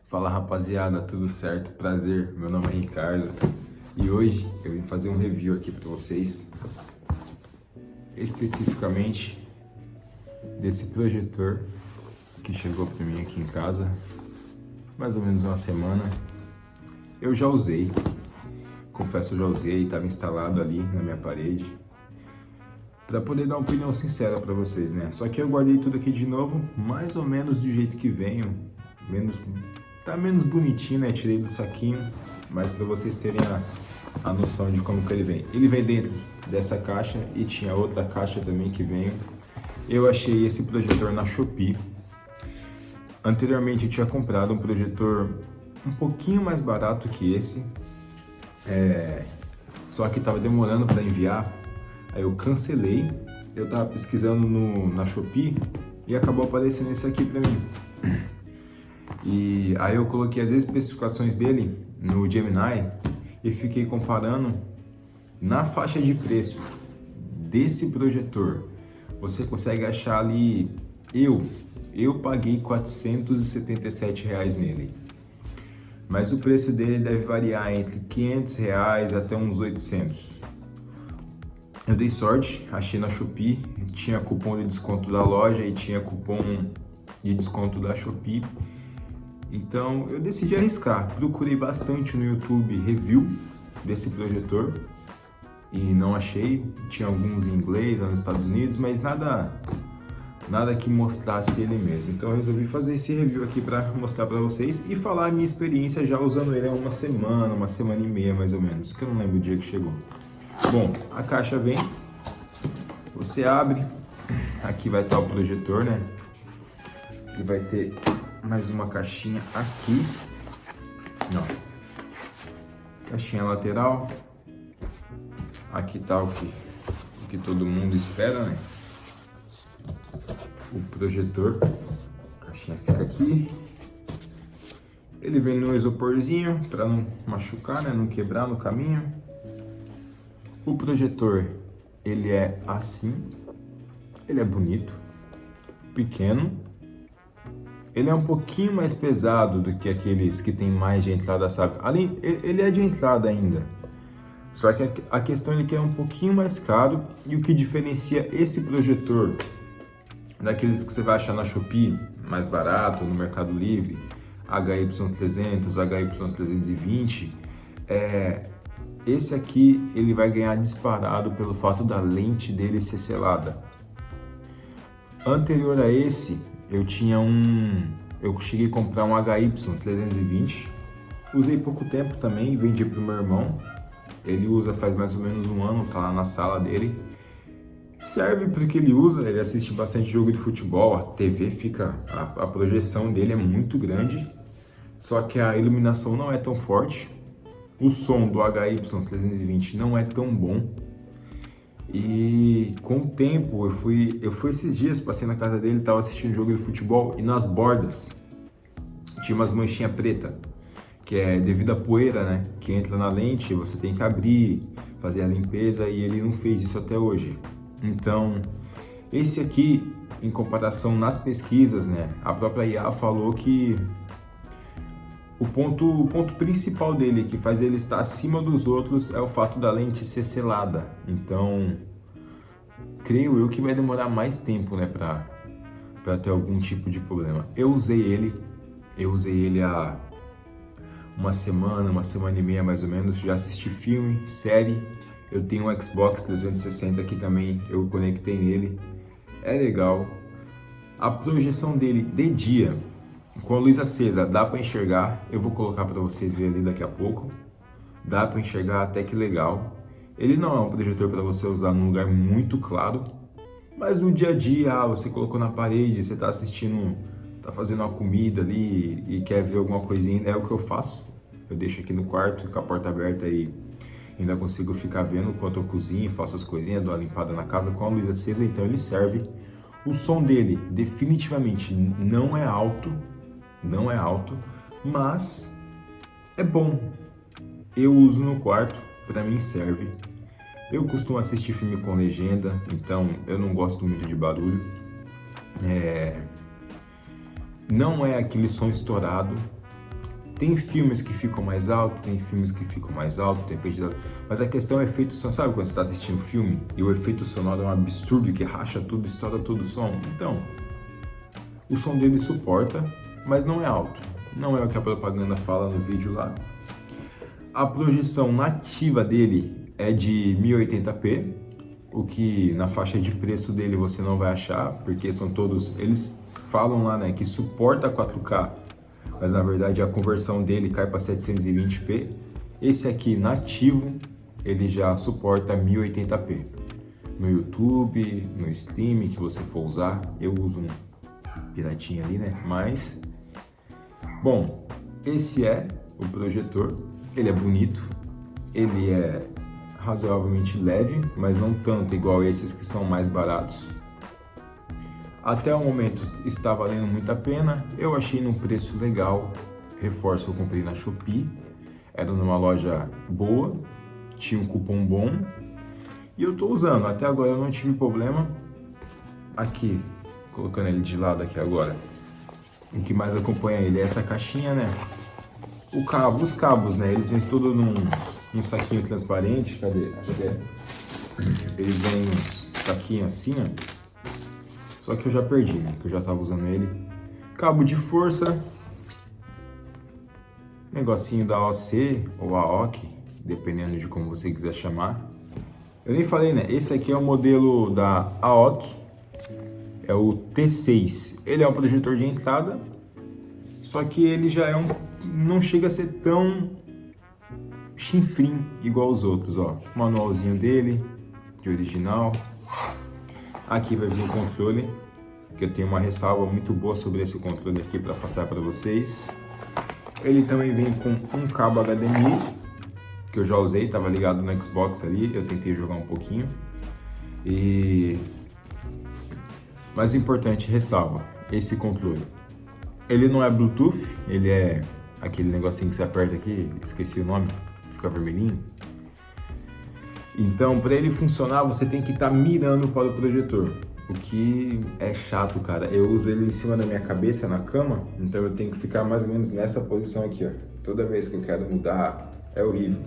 Fala rapaziada, tudo certo? Prazer, meu nome é Ricardo e hoje eu vim fazer um review aqui para vocês, especificamente desse projetor que chegou para mim aqui em casa, mais ou menos uma semana. Eu já usei, confesso, eu já usei, estava instalado ali na minha parede, para poder dar uma opinião sincera para vocês, né? Só que eu guardei tudo aqui de novo, mais ou menos do jeito que veio, tá menos bonitinho, né? Tirei do saquinho, mas para vocês terem a noção de como que ele vem. Ele vem dentro dessa caixa e tinha outra caixa também que veio. Eu achei esse projetor na Shopee. Anteriormente eu tinha comprado um projetor um pouquinho mais barato que esse, só que estava demorando para enviar. Aí eu cancelei. Eu tava pesquisando na Shopee e acabou aparecendo esse aqui para mim. E aí eu coloquei as especificações dele no Gemini e fiquei comparando na faixa de preço desse projetor. Você consegue achar ali, eu paguei R$477 nele, mas o preço dele deve variar entre R$500 até uns 800. Eu dei sorte, achei na Shopee, tinha cupom de desconto da loja e tinha cupom de desconto da Shopee. Então eu decidi arriscar, procurei bastante no YouTube review desse projetor e não achei, tinha alguns em inglês lá nos Estados Unidos, mas nada que mostrasse ele mesmo. Então eu resolvi fazer esse review aqui para mostrar para vocês e falar a minha experiência já usando ele há uma semana e meia mais ou menos, que eu não lembro o dia que chegou. Bom, a caixa vem, você abre, aqui vai estar o projetor, né? E vai ter mais uma caixinha aqui, ó, caixinha lateral. Aqui tá o que todo mundo espera, né? O projetor, a caixinha fica aqui. Ele vem no isoporzinho para não machucar, né? Não quebrar no caminho. O projetor, ele é assim, ele é bonito, pequeno. Ele é um pouquinho mais pesado do que aqueles que tem mais de entrada, sabe? Ali, ele é de entrada ainda. Só que a questão é que é um pouquinho mais caro, e o que diferencia esse projetor daqueles que você vai achar na Shopee, mais barato, no Mercado Livre, HY300, HY320, esse aqui ele vai ganhar disparado pelo fato da lente dele ser selada. Anterior a esse, eu cheguei a comprar um HY320, usei pouco tempo também, vendi pro meu irmão, ele usa faz mais ou menos um ano, tá lá na sala dele, serve porque ele usa, ele assiste bastante jogo de futebol, a TV fica, a projeção dele é muito grande, só que a iluminação não é tão forte, o som do HY320 não é tão bom. E com o tempo, eu fui esses dias, passei na casa dele, tava assistindo jogo de futebol e nas bordas tinha umas manchinhas preta, que é devido à poeira, né? Que entra na lente, você tem que abrir, fazer a limpeza, e ele não fez isso até hoje. Então, esse aqui, em comparação nas pesquisas, né? A própria IA falou que o ponto principal dele, que faz ele estar acima dos outros, é o fato da lente ser selada. Então, creio eu que vai demorar mais tempo, né, para ter algum tipo de problema. Eu usei ele há uma semana e meia mais ou menos. Já assisti filme, série. Eu tenho um Xbox 360 aqui também, eu conectei nele. É legal. A projeção dele de dia, com a luz acesa, dá para enxergar. Eu vou colocar para vocês verem ali daqui a pouco. Dá para enxergar até que legal. Ele não é um projetor para você usar num lugar muito claro, mas no dia a dia, você colocou na parede, você está assistindo, está fazendo uma comida ali e quer ver alguma coisinha, é o que eu faço. Eu deixo aqui no quarto com a porta aberta Ainda consigo ficar vendo enquanto eu cozinho, faço as coisinhas, dou uma limpada na casa com a luz acesa, então ele serve. O som dele definitivamente não é alto, mas é bom. Eu uso no quarto, para mim serve. Eu costumo assistir filme com legenda, então eu não gosto muito de barulho. Não é aquele som estourado. Tem filmes que ficam mais alto, tem filmes que ficam mais alto, depende da... Mas a questão é efeito sonoro. Sabe quando você está assistindo um filme e o efeito sonoro é um absurdo que racha tudo, estoura todo o som? Então, o som dele suporta, mas não é alto. Não é o que a propaganda fala no vídeo lá. A projeção nativa dele é de 1080p, o que na faixa de preço dele você não vai achar, porque são todos... Eles falam lá, né, que suporta 4K, mas na verdade a conversão dele cai para 720p. Esse aqui nativo, ele já suporta 1080p. No YouTube, no stream que você for usar, eu uso um piratinha ali, né? Mas, bom, esse é o projetor. Ele é bonito, ele é razoavelmente leve, mas não tanto igual esses que são mais baratos. Até o momento está valendo muito a pena, eu achei num preço legal, reforço que eu comprei na Shopee, era numa loja boa, tinha um cupom bom e eu estou usando, até agora eu não tive problema. Aqui, colocando ele de lado aqui agora, o que mais acompanha ele é essa caixinha, né? Os cabos, né? Eles vêm tudo num saquinho transparente, cadê? Eles vêm num saquinho assim, ó. Só que eu já perdi, né? Que eu já tava usando ele. Cabo de força. Negocinho da AOC ou AOC, dependendo de como você quiser chamar. Eu nem falei, né? Esse aqui é o modelo da AOC. É o T6. Ele é um projetor de entrada. Só que ele já é não chega a ser tão chinfrim igual os outros, ó. Manualzinho dele, de original. Aqui vai vir o controle, que eu tenho uma ressalva muito boa sobre esse controle aqui para passar para vocês. Ele também vem com um cabo HDMI, que eu já usei, estava ligado no Xbox ali, eu tentei jogar um pouquinho. E mais importante, ressalva, esse controle. Ele não é Bluetooth, ele é aquele negocinho que você aperta aqui, esqueci o nome, fica vermelhinho. Então, para ele funcionar, você tem que estar mirando para o projetor, o que é chato, cara. Eu uso ele em cima da minha cabeça na cama, então eu tenho que ficar mais ou menos nessa posição aqui, ó. Toda vez que eu quero mudar, é horrível.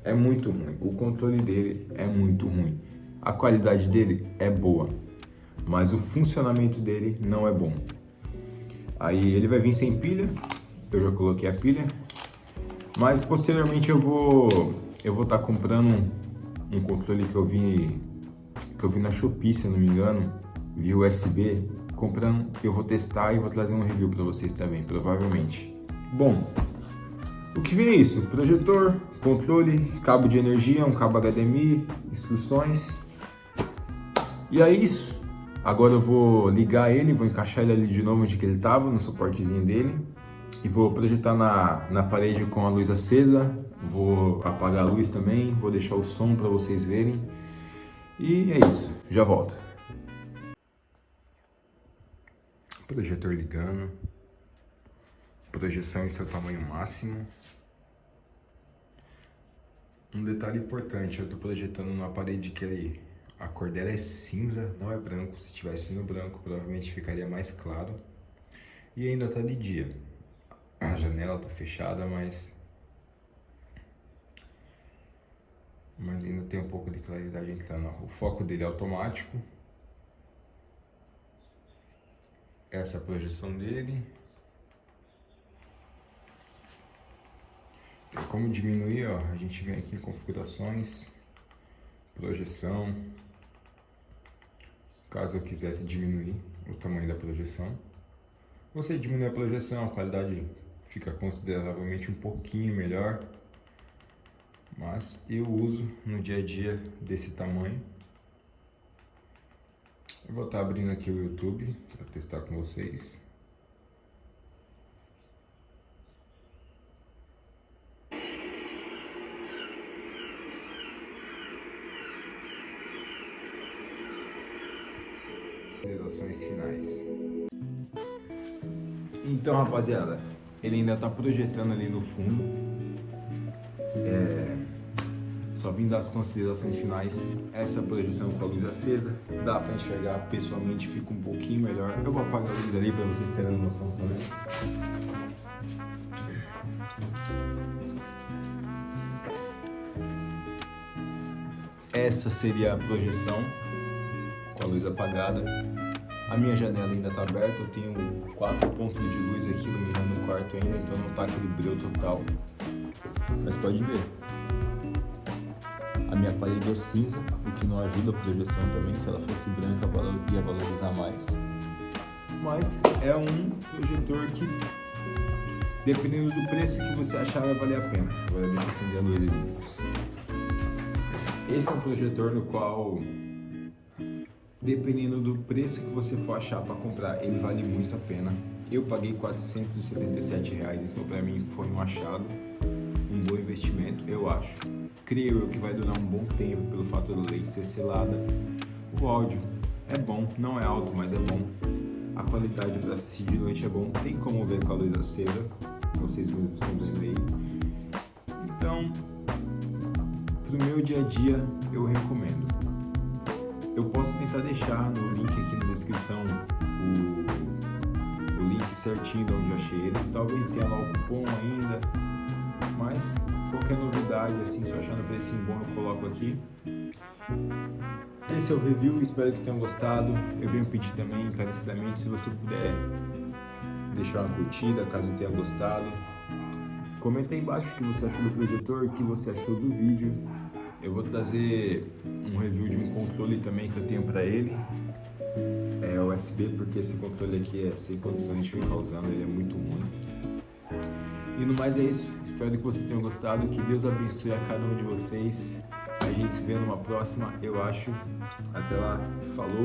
É muito ruim. O controle dele é muito ruim. A qualidade dele é boa, mas o funcionamento dele não é bom. Aí ele vai vir sem pilha, eu já coloquei a pilha, mas posteriormente eu vou estar comprando um controle que eu vi na Shopee, se eu não me engano, via USB, comprando, eu vou testar e vou trazer um review para vocês também, provavelmente. Bom, o que vem é isso, projetor, controle, cabo de energia, um cabo HDMI, instruções, e é isso. Agora eu vou ligar ele, vou encaixar ele ali de novo onde que ele estava, no suportezinho dele, e vou projetar na parede com a luz acesa. Vou apagar a luz também, vou deixar o som para vocês verem. E é isso, já volto. Projetor ligando. Projeção em seu tamanho máximo. Um detalhe importante, eu estou projetando numa parede que a cor dela é cinza, não é branco. Se tivesse no branco, provavelmente ficaria mais claro. E ainda está de dia. A janela está fechada, mas ainda tem um pouco de claridade entrando. O foco dele é automático. Essa é a projeção dele. Tem como diminuir, ó, a gente vem aqui em configurações, projeção. Caso eu quisesse diminuir o tamanho da projeção, você diminui a projeção, a qualidade fica consideravelmente um pouquinho melhor. Mas eu uso no dia a dia desse tamanho. Eu vou estar abrindo aqui o YouTube para testar com vocês. Considerações finais. Então, rapaziada, ele ainda tá projetando ali no fundo. Só vim dar as considerações finais. Essa projeção com a luz acesa dá para enxergar, pessoalmente fica um pouquinho melhor. Eu vou apagar a luz ali para vocês terem noção também. Essa seria a projeção com a luz apagada. A minha janela ainda está aberta, eu tenho 4 pontos de luz aqui iluminando o quarto ainda, então não está aquele brilho total. Mas pode ver. A minha parede é cinza, o que não ajuda a projeção também. Se ela fosse branca, ia valorizar mais. Mas é um projetor que, dependendo do preço que você achar, vai valer a pena. Agora deixa eu acender a luz ali. Esse é um projetor no qual, dependendo do preço que você for achar para comprar, ele vale muito a pena. Eu paguei R$ 477, então para mim foi um achado, um bom investimento, eu acho. Creio eu que vai durar um bom tempo pelo fato da lente ser selada. O áudio é bom, não é alto, mas é bom. A qualidade para assistir de noite é bom, tem como ver com a luz acesa, vocês mesmos estão vendo aí. Então, pro meu dia a dia, eu recomendo. Eu posso tentar deixar no link aqui na descrição o link certinho de onde eu achei ele. Talvez tenha lá o cupom ainda, mas qualquer novidade, assim, se eu achar no precinho bom, eu coloco aqui. Esse é o review, espero que tenham gostado. Eu venho pedir também, encarecidamente, se você puder deixar uma curtida, caso tenha gostado. Comenta aí embaixo o que você achou do projetor, o que você achou do vídeo. Eu vou trazer um review de um controle também que eu tenho para ele. É USB, porque esse controle aqui é sem condições de ficar usando, ele é muito ruim. E no mais é isso, espero que vocês tenham gostado, que Deus abençoe a cada um de vocês. A gente se vê numa próxima, eu acho. Até lá, falou!